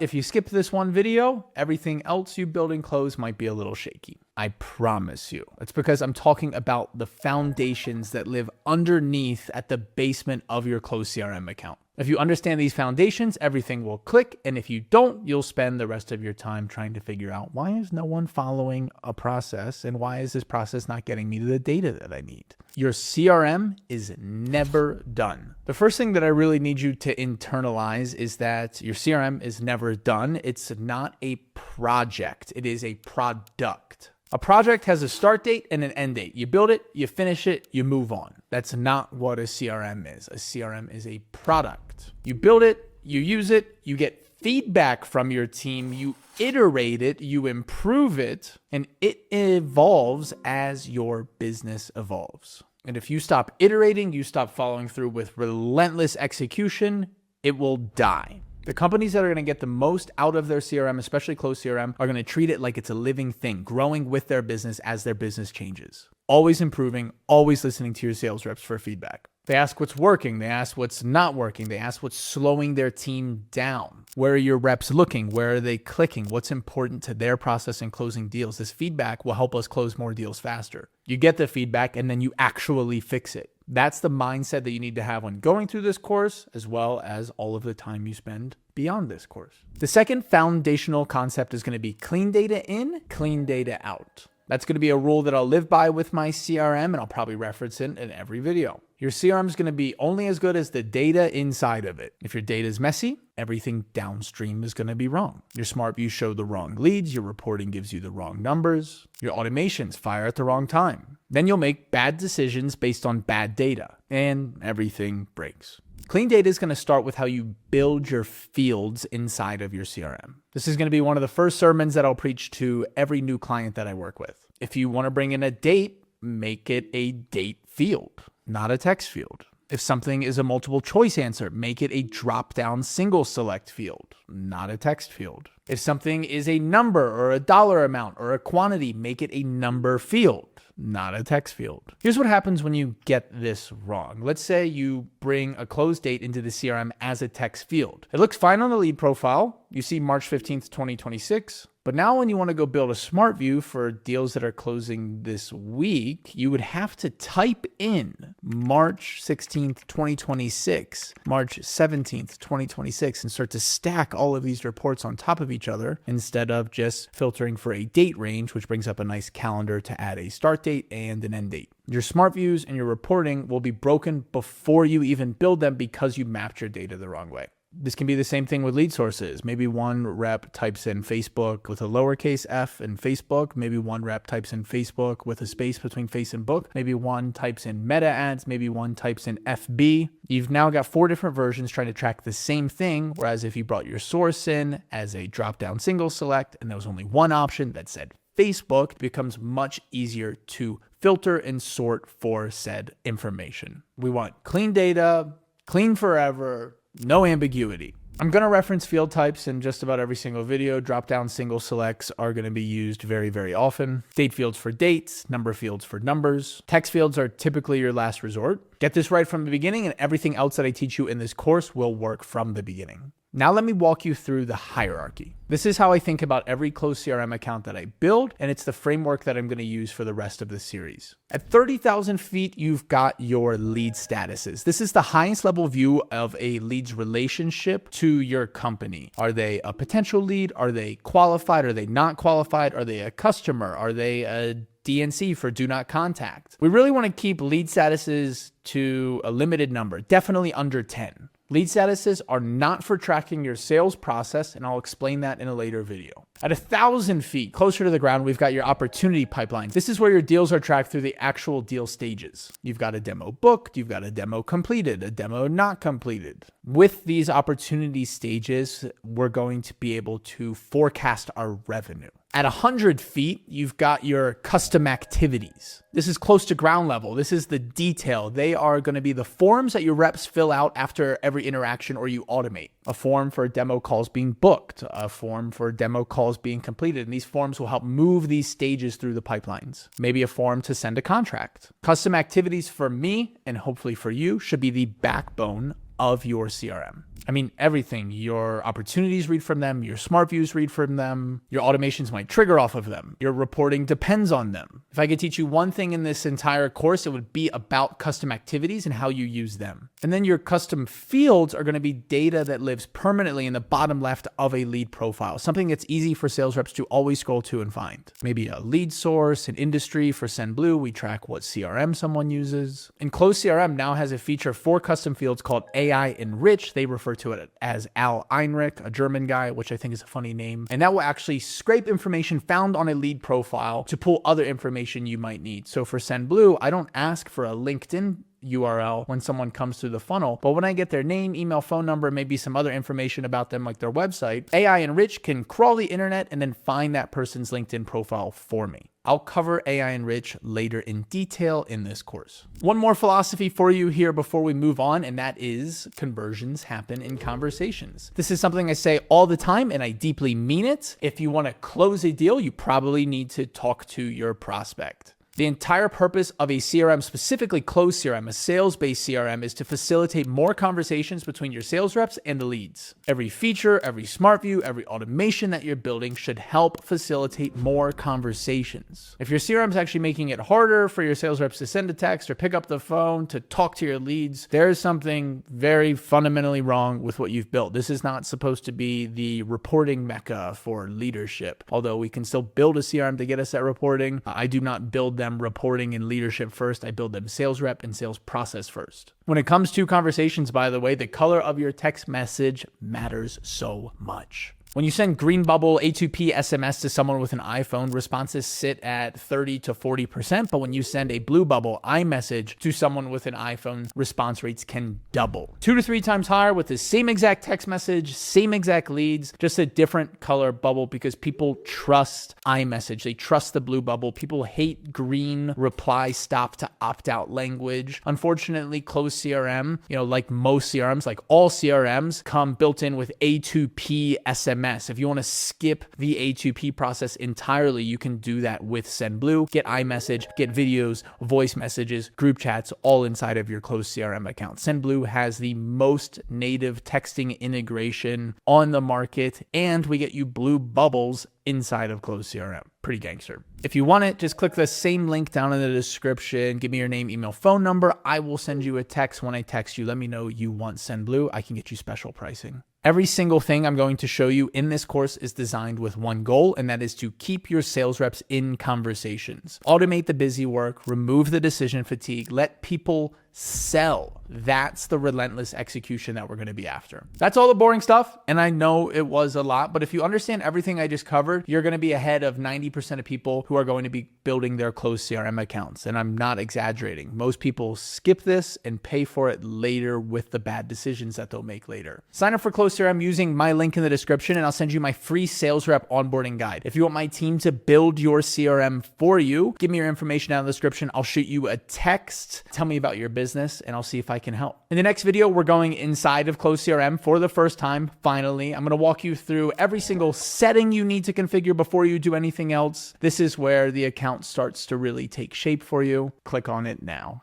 If you skip this one video, everything else you build and close might be a little shaky. I promise you. It's because I'm talking about the foundations that live underneath at the basement of your closed CRM account. If you understand these foundations, everything will click. And if you don't, you'll spend the rest of your time trying to figure out, why is no one following a process? And why is this process not getting me the data that I need? Your CRM is never done. The first thing that I really need you to internalize is that your CRM is never done. It's not a project. It is a product. A project has a start date and an end date. You build it, you finish it, you move on. That's not what a CRM is. A CRM is a product. You build it, you use it, you get feedback from your team, you iterate it, you improve it, and it evolves as your business evolves. And if you stop iterating, you stop following through with relentless execution, it will die. The companies that are going to get the most out of their CRM, especially closed CRM, are going to treat it like it's a living thing, growing with their business as their business changes. Always improving, always listening to your sales reps for feedback. They ask what's working. They ask what's not working. They ask what's slowing their team down. Where are your reps looking? Where are they clicking? What's important to their process in closing deals? This feedback will help us close more deals faster. You get the feedback and then you actually fix it. That's the mindset that you need to have when going through this course, as well as all of the time you spend beyond this course. The second foundational concept is going to be clean data in, clean data out. That's going to be a rule that I'll live by with my CRM, and I'll probably reference it in every video. Your CRM is going to be only as good as the data inside of it. If your data is messy, everything downstream is going to be wrong. Your smart views show the wrong leads. Your reporting gives you the wrong numbers. Your automations fire at the wrong time. Then you'll make bad decisions based on bad data, and everything breaks. Clean data is going to start with how you build your fields inside of your CRM. This is going to be one of the first sermons that I'll preach to every new client that I work with. If you want to bring in a date, make it a date field, not a text field. If something is a multiple choice answer, make it a drop-down single select field, not a text field. If something is a number or a dollar amount or a quantity, make it a number field, not a text field. Here's what happens when you get this wrong. Let's say you bring a close date into the CRM as a text field. It looks fine on the lead profile. You see March 15th, 2026. But now when you want to go build a smart view for deals that are closing this week, you would have to type in March 16th, 2026, March 17th, 2026, and start to stack all of these reports on top of each other instead of just filtering for a date range, which brings up a nice calendar to add a start date and an end date. Your smart views and your reporting will be broken before you even build them because you mapped your data the wrong way. This can be the same thing with lead sources. Maybe one rep types in Facebook with a lowercase f in Facebook. Maybe one rep types in Facebook with a space between face and book. Maybe one types in meta ads. Maybe one types in FB. You've now got 4 different versions trying to track the same thing. Whereas if you brought your source in as a drop-down single select and there was only one option that said Facebook, it becomes much easier to filter and sort for said information. We want clean data, clean forever, no ambiguity. I'm going to reference field types in just about every single video. Drop-down single selects are going to be used very, very often. Date fields for dates, number fields for numbers. Text fields are typically your last resort. Get this right from the beginning, and everything else that I teach you in this course will work from the beginning. Now let me walk you through the hierarchy. This is how I think about every closed CRM account that I build, and it's the framework that I'm going to use for the rest of the series. At 30,000 feet, you've got your lead statuses. This is the highest level view of a lead's relationship to your company. Are they a potential lead? Are they qualified? Are they not qualified? Are they a customer? Are they a DNC for do not contact? We really want to keep lead statuses to a limited number, definitely under 10. Lead statuses are not for tracking your sales process, and I'll explain that in a later video. At 1,000 feet, closer to the ground, we've got your opportunity pipeline. This is where your deals are tracked through the actual deal stages. You've got a demo booked, you've got a demo completed, a demo not completed. With these opportunity stages, we're going to be able to forecast our revenue. At 100 feet, you've got your custom activities. This is close to ground level. This is the detail. They are going to be the forms that your reps fill out after every interaction or you automate. A form for demo calls being booked, a form for demo calls being completed, and these forms will help move these stages through the pipelines. Maybe a form to send a contract. Custom activities for me, and hopefully for you, should be the backbone of your CRM. I mean, everything. Your opportunities read from them. Your smart views read from them. Your automations might trigger off of them. Your reporting depends on them. If I could teach you one thing in this entire course, it would be about custom activities and how you use them. And then your custom fields are going to be data that lives permanently in the bottom left of a lead profile, something that's easy for sales reps to always scroll to and find. Maybe a lead source, an industry. For SendBlue, we track what CRM someone uses. And Close CRM now has a feature for custom fields called AI Enrich. They refer to it as Al Einrich, a German guy, which I think is a funny name. And that will actually scrape information found on a lead profile to pull other information you might need. So for SendBlue, I don't ask for a LinkedIn URL when someone comes through the funnel, but when I get their name, email, phone number, maybe some other information about them like their website, AI Enrich can crawl the internet and then find that person's LinkedIn profile for me. I'll cover AI Enrich later in detail in this course. One more philosophy for you here before we move on, and that is conversions happen in conversations. This is something I say all the time, and I deeply mean it. If you want to close a deal, you probably need to talk to your prospect. The entire purpose of a CRM, specifically Close CRM, a sales-based CRM, is to facilitate more conversations between your sales reps and the leads. Every feature, every smart view, every automation that you're building should help facilitate more conversations. If your CRM is actually making it harder for your sales reps to send a text or pick up the phone to talk to your leads, there is something very fundamentally wrong with what you've built. This is not supposed to be the reporting mecca for leadership. Although we can still build a CRM to get us that reporting, I do not build them reporting and leadership first. I build them sales rep and sales process first. When it comes to conversations, by the way, the color of your text message matters so much. When you send green bubble A2P SMS to someone with an iPhone, responses sit at 30 to 40%, but when you send a blue bubble iMessage to someone with an iPhone, response rates can double. 2 to 3 times higher with the same exact text message, same exact leads, just a different color bubble because people trust iMessage. They trust the blue bubble. People hate green reply stop to opt out language. Unfortunately, Close CRM, like most CRMs, like all CRMs, come built in with A2P SMS. If you want to skip the A2P process entirely, you can do that with SendBlue. Get iMessage, get videos, voice messages, group chats, all inside of your Close CRM account. SendBlue has the most native texting integration on the market, and we get you blue bubbles inside of Close CRM. Pretty gangster. If you want it, just click the same link down in the description. Give me your name, email, phone number. I will send you a text. When I text you, let me know you want SendBlue. I can get you special pricing. Every single thing I'm going to show you in this course is designed with one goal, and that is to keep your sales reps in conversations. Automate the busy work, remove the decision fatigue, let people sell. That's the relentless execution that we're going to be after. That's all the boring stuff, and I know it was a lot, but if you understand everything I just covered, you're going to be ahead of 90% of people who are going to be building their Close CRM accounts, and I'm not exaggerating. Most people skip this and pay for it later with the bad decisions that they'll make later. Sign up for Close CRM using my link in the description, and I'll send you my free sales rep onboarding guide. If you want my team to build your CRM for you, give me your information down in the description. I'll shoot you a text. Tell me about your business, and I'll see if I can help. In the next video, we're going inside of Close CRM for the first time. Finally, I'm going to walk you through every single setting you need to configure before you do anything else. This is where the account starts to really take shape for you. Click on it now.